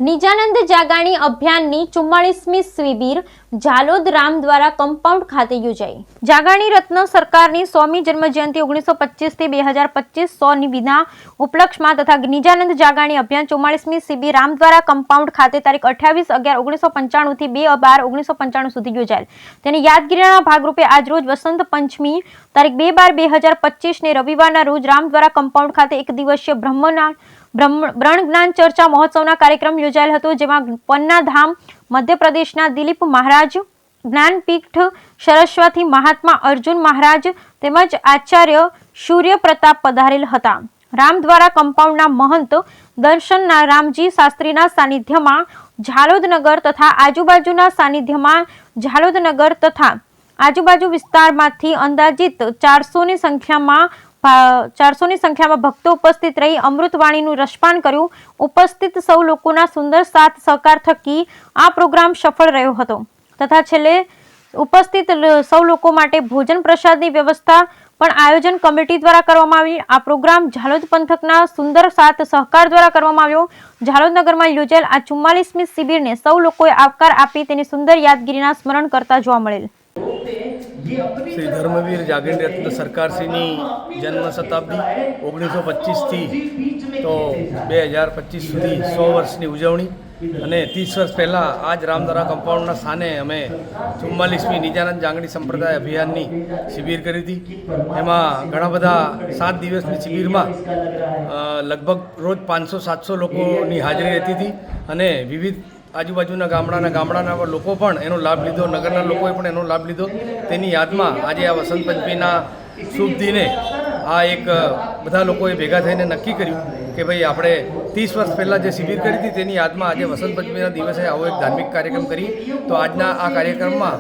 નિજાનંદ જાગાણી અભિયાનની 44મી શિબિર ઝાલોદ રામ દ્વારા કમ્પાઉન્ડ ખાતે યોજાઈ। જાગાણી રત્ન સરકારની 100મી જન્મજયંતિ 1925 થી 2025 100ની વિના ઉપલક્ષમાં તથા નિજાનંદ જાગાણી અભિયાન 44મી શિબિર રામ દ્વારા કમ્પાઉન્ડ ખાતે તારીખ 28/11/1995 થી 2/12/1995 સુધી યોજાયેલ। તેની યાદગીરીના ભાગરૂપે આજરોજ વસંત પંચમી તારીખ 2/12/2025 ને રવિવારના રોજ રામ દ્વારા કમ્પાઉન્ડ ખાતે એક દિવસીય બ્રહ્મ જ્ઞાન ચર્ચા મહોત્સવના કાર્યક્રમ યોજાયેલ હતો, જેમાં પન્ના ધામ મધ્યપ્રદેશના દિલીપ મહારાજ, જ્ઞાનપીઠ સરસ્વતી મહાત્મા અર્જુન મહારાજ તેમજ આચાર્ય સૂર્ય પ્રતાપ પધારેલ હતા। રામ દ્વારા કમ્પાઉન્ડના મહંત દર્શનના રામજી શાસ્ત્રીના સાનિધ્યમાં ઝાલોદનગર તથા આજુબાજુના સાનિધ્યમાં ઝાલોદનગર તથા આજુબાજુ વિસ્તારમાંથી અંદાજિત 400ની સંખ્યામાં ભક્તો ઉપસ્થિત રહી અમૃતવાણીનું રસપાન કર્યું। ઉપસ્થિત સૌ લોકોના સુંદર સાથ સહકાર થકી આ પ્રોગ્રામ સફળ રહ્યો હતો તથા છેલ્લે ઉપસ્થિત સૌ લોકો માટે ભોજન પ્રસાદની વ્યવસ્થા પણ આયોજન કમિટી દ્વારા કરવામાં આવી। આ પ્રોગ્રામ ઝાલોદ પંથકના સુંદર સાથ સહકાર દ્વારા કરવામાં આવ્યો। ઝાલોદનગરમાં યોજાયેલ આ 44મી શિબિરને સૌ લોકોએ આવકાર આપી તેની સુંદર યાદગીરીના સ્મરણ કરતા જોવા મળેલ। श्री धर्मवीर जागरण रत्न सरकार श्री जन्म शताब्दी 1925 थी तो 2025 सुधी 100 वर्षनी उजवणी અને 30 વર્ષ પહેલાં આજ રામદરા કમ્પાઉન્ડના સ્થાને અમે 44મી નિજાનંદ જાગણી સંપ્રદાય અભિયાનની શિબિર કરી હતી। એમાં ઘણા બધા 7 દિવસની શિબિરમાં લગભગ રોજ 500-700 લોકોની હાજરી રહેતી હતી અને વિવિધ આજુબાજુના ગામડાના લોકો પણ એનો લાભ લીધો, નગરના લોકોએ પણ એનો લાભ લીધો। તેની યાદમાં આજે આ વસંત પંચમીના શુભ દિને આ એક બધા લોકોએ ભેગા થઈને નક્કી કર્યું કે ભાઈ આપણે 30 વર્ષ પહેલાં જે શિબિર કરી હતી તેની યાદમાં આજે વસંત પંચમીના દિવસે આવો એક ધાર્મિક કાર્યક્રમ કરીએ। તો આજના આ કાર્યક્રમમાં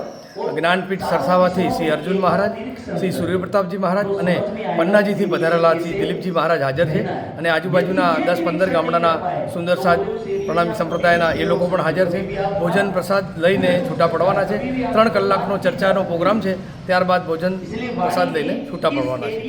જ્ઞાનપીઠ સરસાવાથી શ્રી અર્જુન મહારાજ, શ્રી સૂર્યપ્રતાપજી મહારાજ અને પન્નાજીથી પધારેલા શ્રી દિલીપજી મહારાજ હાજર છે અને આજુબાજુના 10-15 ગામડાના સુંદર સાથ પ્રણામી સંપ્રદાયના એ લોકો પણ હાજર છે। ભોજન પ્રસાદ લઈને છૂટા પડવાના છે। 3 કલાકનો ચર્ચાનો પ્રોગ્રામ છે, ત્યારબાદ ભોજન પ્રસાદ લઈને છૂટા પડવાના છે।